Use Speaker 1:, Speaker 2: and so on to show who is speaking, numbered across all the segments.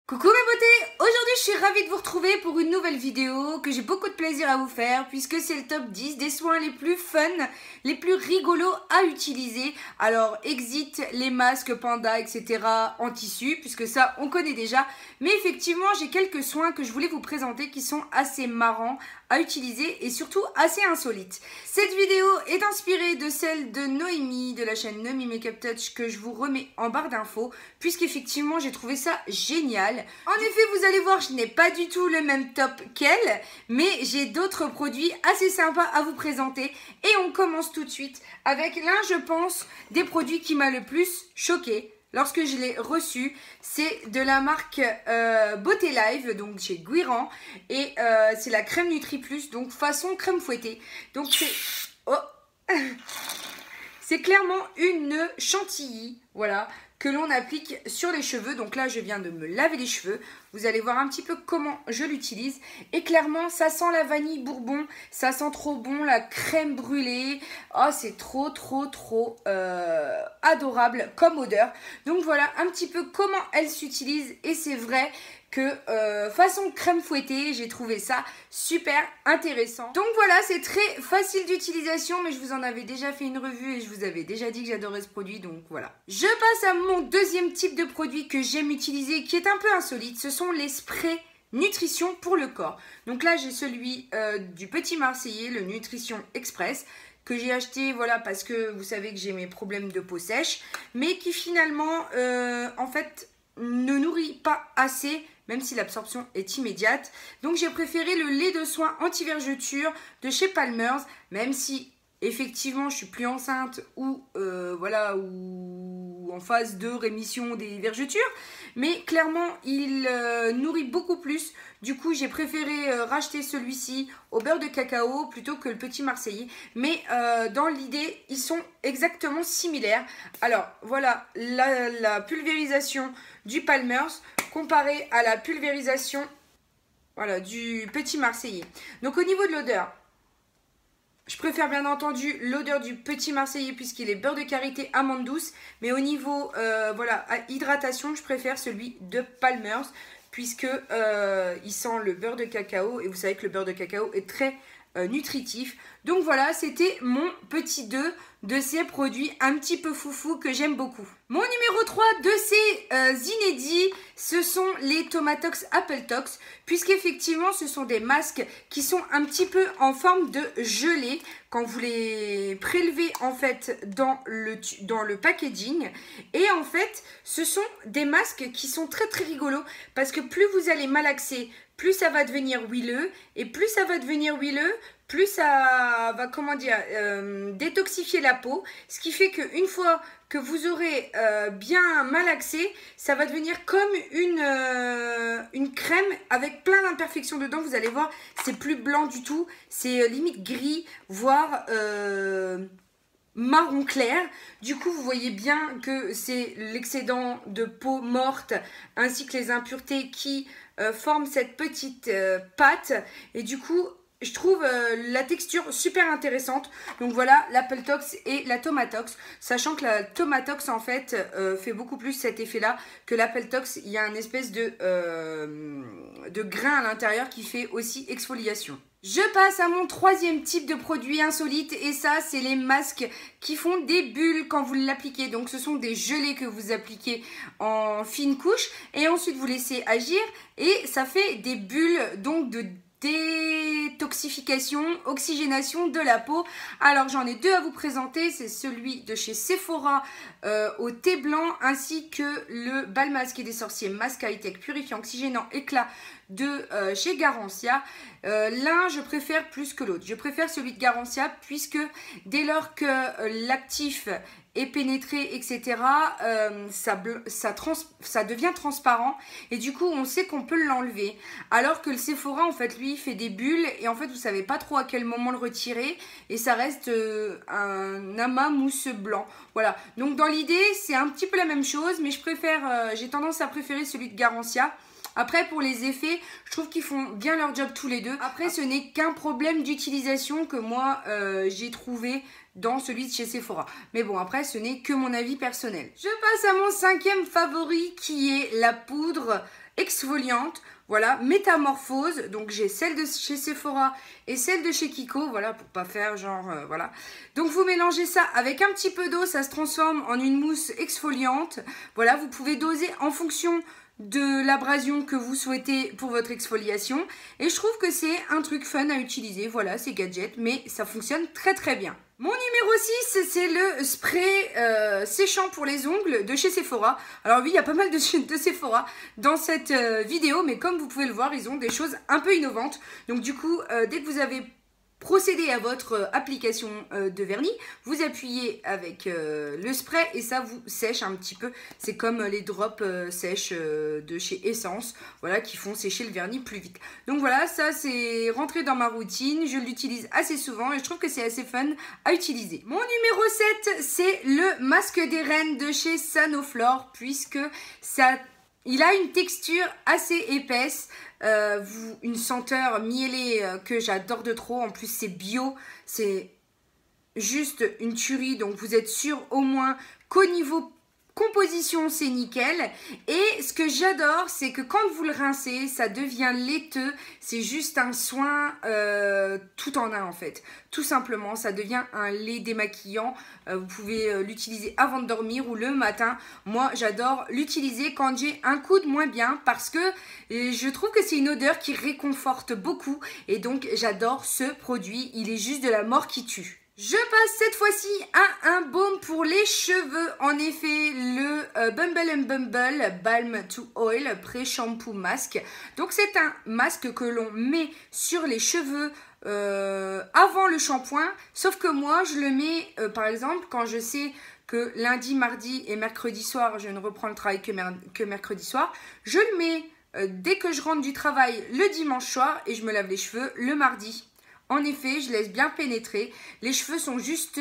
Speaker 1: Coucou mes beautés, aujourd'hui je suis ravie de vous retrouver pour une nouvelle vidéo que j'ai beaucoup de plaisir à vous faire puisque c'est le top 10 des soins les plus fun, les plus rigolos à utiliser. Alors exit les masques panda etc en tissu puisque ça on connaît déjà, mais effectivement j'ai quelques soins que je voulais vous présenter qui sont assez marrants à utiliser et surtout assez insolites. Cette vidéo est inspirée de celle de Noémie de la chaîne Noémie Makeup Touch que je vous remets en barre d'infos puisqu'effectivement j'ai trouvé ça génial. En effet, vous allez voir, je n'ai pas du tout le même top qu'elle, mais j'ai d'autres produits assez sympas à vous présenter. Et on commence tout de suite avec l'un, je pense, des produits qui m'a le plus choqué lorsque je l'ai reçu. C'est de la marque Beauté Live, donc chez Guiran. Et c'est la crème Nutri Plus, donc façon crème fouettée. Donc c'est... Oh c'est clairement une chantilly, voilà, que l'on applique sur les cheveux. Donc là, je viens de me laver les cheveux. Vous allez voir un petit peu comment je l'utilise. Et clairement, ça sent la vanille bourbon. Ça sent trop bon, la crème brûlée. Oh, c'est trop adorable comme odeur. Donc voilà un petit peu comment elle s'utilise. Et c'est vrai que façon crème fouettée, j'ai trouvé ça super intéressant. Donc voilà, c'est très facile d'utilisation, mais je vous en avais déjà fait une revue et je vous avais déjà dit que j'adorais ce produit, donc voilà. Je passe à mon deuxième type de produit que j'aime utiliser, qui est un peu insolite. Ce sont les sprays nutrition pour le corps. Donc là, j'ai celui du Petit Marseillais, le Nutrition Express, que j'ai acheté, voilà, parce que vous savez que j'ai mes problèmes de peau sèche, mais qui finalement, en fait, ne nourrit pas assez, même si l'absorption est immédiate. Donc j'ai préféré le lait de soin anti-vergeture de chez Palmer's, même si effectivement je suis plus enceinte ou voilà, ou en phase de rémission des vergetures, mais clairement il nourrit beaucoup plus. Du coup j'ai préféré racheter celui-ci au beurre de cacao plutôt que le Petit Marseillais, mais dans l'idée ils sont exactement similaires. Alors voilà la pulvérisation du Palmer's comparé à la pulvérisation, voilà, du Petit Marseillais. Donc au niveau de l'odeur, je préfère bien entendu l'odeur du Petit Marseillais puisqu'il est beurre de karité, amande douce. Mais au niveau voilà, hydratation, je préfère celui de Palmer's puisque il sent le beurre de cacao. Et vous savez que le beurre de cacao est très nutritif. Donc voilà, c'était mon petit 2 de ces produits un petit peu foufou que j'aime beaucoup. Mon numéro 3 de ces inédits, ce sont les Tomatox Apple Tox, puisqu'effectivement ce sont des masques qui sont un petit peu en forme de gelée quand vous les prélevez en fait dans le packaging. Et en fait ce sont des masques qui sont très rigolos parce que plus vous allez malaxer, plus ça va devenir huileux, et plus ça va devenir huileux, plus ça va, comment dire, détoxifier la peau. Ce qui fait qu'une fois que vous aurez bien malaxé, ça va devenir comme une crème avec plein d'imperfections dedans. Vous allez voir, c'est plus blanc du tout, c'est limite gris, voire marron clair. Du coup vous voyez bien que c'est l'excédent de peau morte ainsi que les impuretés qui forment cette petite pâte, et du coup je trouve la texture super intéressante. Donc voilà l'Apple Tox et la Tomatox, sachant que la Tomatox en fait fait beaucoup plus cet effet là que l'Apple Tox. Il y a une espèce de grain à l'intérieur qui fait aussi exfoliation. Je passe à mon troisième type de produit insolite, et ça c'est les masques qui font des bulles quand vous l'appliquez. Donc ce sont des gelées que vous appliquez en fine couche et ensuite vous laissez agir et ça fait des bulles donc de détoxification, oxygénation de la peau. Alors j'en ai deux à vous présenter, c'est celui de chez Sephora au thé blanc ainsi que le bal masqué des sorciers masque high-tech purifiant oxygénant éclat de chez Garancia. L'un je préfère plus que l'autre. Je préfère celui de Garancia puisque dès lors que l'actif est pénétré etc, ça devient transparent et du coup on sait qu'on peut l'enlever, alors que le Sephora en fait lui fait des bulles et en fait vous savez pas trop à quel moment le retirer et ça reste un amas mousseux blanc. Voilà, donc dans l'idée c'est un petit peu la même chose, mais je préfère j'ai tendance à préférer celui de Garancia. Après pour les effets, je trouve qu'ils font bien leur job tous les deux. Après ce n'est qu'un problème d'utilisation que moi j'ai trouvé dans celui de chez Sephora. Mais bon, après, ce n'est que mon avis personnel. Je passe à mon cinquième favori qui est la poudre exfoliante. Voilà, métamorphose, donc j'ai celle de chez Sephora et celle de chez Kiko, voilà, pour pas faire genre, voilà. Donc vous mélangez ça avec un petit peu d'eau, ça se transforme en une mousse exfoliante. Voilà, vous pouvez doser en fonction de l'abrasion que vous souhaitez pour votre exfoliation. Et je trouve que c'est un truc fun à utiliser, voilà, c'est gadget, mais ça fonctionne très très bien. Mon numéro 6, c'est le spray séchant pour les ongles de chez Sephora. Alors oui, il y a pas mal de Sephora dans cette vidéo, mais comme vous pouvez le voir, ils ont des choses un peu innovantes. Donc du coup, dès que vous avez procédé à votre application de vernis, vous appuyez avec le spray et ça vous sèche un petit peu. C'est comme les drops sèches de chez Essence, voilà, qui font sécher le vernis plus vite. Donc voilà, ça c'est rentré dans ma routine, je l'utilise assez souvent et je trouve que c'est assez fun à utiliser. Mon numéro 7, c'est le masque des reines de chez Sanoflore, puisque il a une texture assez épaisse, une senteur mielée que j'adore de trop. En plus c'est bio, c'est juste une tuerie, donc vous êtes sûr au moins qu'au niveau composition c'est nickel. Et ce que j'adore, c'est que quand vous le rincez, ça devient laiteux. C'est juste un soin tout en un en fait. Tout simplement, ça devient un lait démaquillant. Vous pouvez l'utiliser avant de dormir ou le matin. Moi, j'adore l'utiliser quand j'ai un coup de moins bien parce que je trouve que c'est une odeur qui réconforte beaucoup. Et donc, j'adore ce produit. Il est juste de la mort qui tue. Je passe cette fois-ci à un baume pour les cheveux. En effet, le Bumble & Bumble Balm to Oil Pré-Shampoo Masque. Donc, c'est un masque que l'on met sur les cheveux avant le shampoing. Sauf que moi, je le mets, par exemple, quand je sais que lundi, mardi et mercredi soir, je ne reprends le travail que mercredi soir. Je le mets dès que je rentre du travail le dimanche soir et je me lave les cheveux le mardi. En effet, je laisse bien pénétrer. Les cheveux sont juste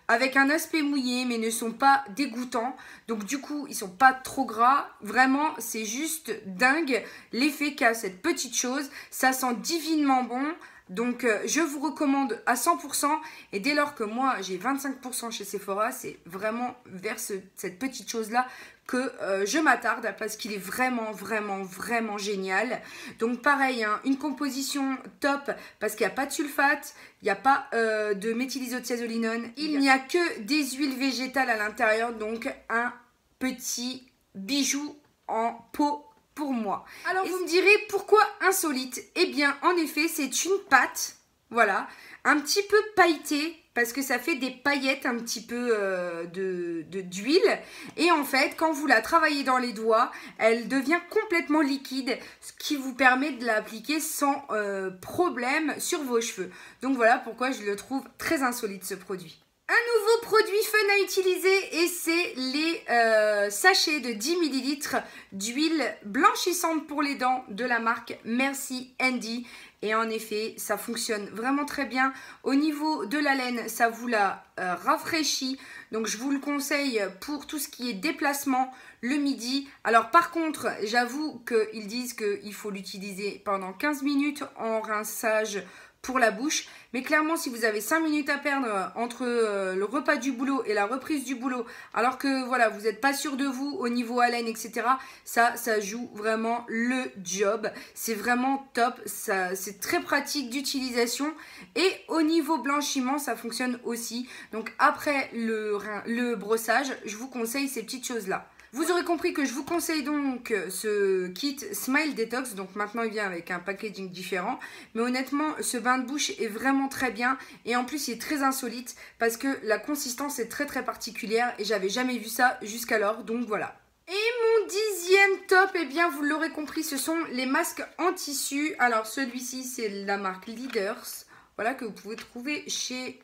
Speaker 1: avec un aspect mouillé, mais ne sont pas dégoûtants. Donc du coup, ils sont pas trop gras. Vraiment, c'est juste dingue l'effet qu'a cette petite chose. Ça sent divinement bon. Donc je vous recommande à 100%. Et dès lors que moi, j'ai 25% chez Sephora, c'est vraiment vers cette petite chose-là que je m'attarde parce qu'il est vraiment génial. Donc pareil, hein, une composition top parce qu'il n'y a pas de sulfate, il n'y a pas de méthylisothiazolinone, il n'y a que des huiles végétales à l'intérieur, donc un petit bijou en pot pour moi. Alors vous me direz pourquoi insolite? Eh bien en effet c'est une pâte, voilà, un petit peu pailletée, parce que ça fait des paillettes un petit peu d'huile. Et en fait, quand vous la travaillez dans les doigts, elle devient complètement liquide, ce qui vous permet de l'appliquer sans problème sur vos cheveux. Donc voilà pourquoi je le trouve très insolite ce produit. Un nouveau produit fun à utiliser et c'est les sachets de 10 ml d'huile blanchissante pour les dents de la marque Merci Andy. Et en effet, ça fonctionne vraiment très bien. Au niveau de la laine, ça vous la rafraîchit. Donc, je vous le conseille pour tout ce qui est déplacement le midi. Alors, par contre, j'avoue qu'ils disent qu'il faut l'utiliser pendant 15 minutes en rinçage pour la bouche. Mais clairement, si vous avez 5 minutes à perdre entre le repas du boulot et la reprise du boulot, alors que voilà, vous n'êtes pas sûr de vous au niveau haleine, etc., ça joue vraiment le job. C'est vraiment top, c'est très pratique d'utilisation. Et au niveau blanchiment, ça fonctionne aussi. Donc après le brossage, je vous conseille ces petites choses-là. Vous aurez compris que je vous conseille donc ce kit Smile Detox. Donc maintenant il vient avec un packaging différent. Mais honnêtement ce bain de bouche est vraiment très bien. Et en plus il est très insolite parce que la consistance est très particulière. Et j'avais jamais vu ça jusqu'alors. Donc voilà. Et mon 10e top, eh bien vous l'aurez compris, ce sont les masques en tissu. Alors celui-ci c'est la marque Leaders. Voilà, que vous pouvez trouver chez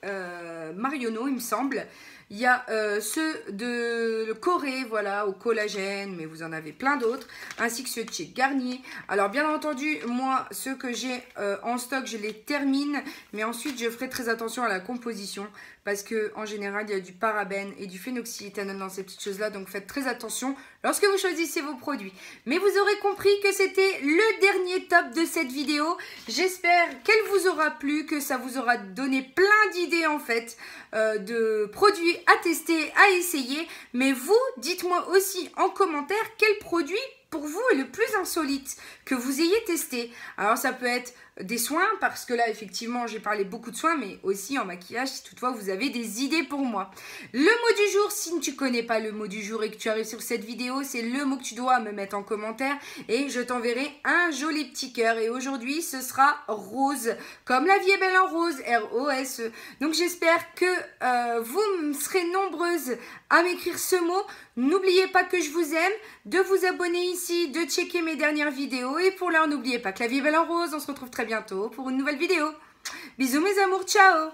Speaker 1: Marionneau il me semble. Il y a ceux de Corée, voilà, au collagène, mais vous en avez plein d'autres, ainsi que ceux de chez Garnier. Alors bien entendu, moi, ceux que j'ai en stock, je les termine, mais ensuite je ferai très attention à la composition, parce que en général, il y a du parabène et du phénoxyéthanol dans ces petites choses-là, donc faites très attention lorsque vous choisissez vos produits. Mais vous aurez compris que c'était le dernier top de cette vidéo. J'espère qu'elle vous aura plu, que ça vous aura donné plein d'idées en fait de produits à tester, à essayer. Mais vous, dites-moi aussi en commentaire quel produit pour vous est le plus insolite que vous ayez testé? Alors ça peut être des soins, parce que là effectivement j'ai parlé beaucoup de soins, mais aussi en maquillage si toutefois vous avez des idées pour moi. Le mot du jour, si tu ne connais pas le mot du jour et que tu arrives sur cette vidéo, c'est le mot que tu dois me mettre en commentaire et je t'enverrai un joli petit cœur. Et aujourd'hui ce sera rose, comme la vie est belle en rose, R-O-S-E. Donc j'espère que vous serez nombreuses à m'écrire ce mot. N'oubliez pas que je vous aime, de vous abonner ici, de checker mes dernières vidéos. Et pour l'heure, n'oubliez pas que la vie est belle en rose. On se retrouve très bientôt pour une nouvelle vidéo. Bisous mes amours, ciao!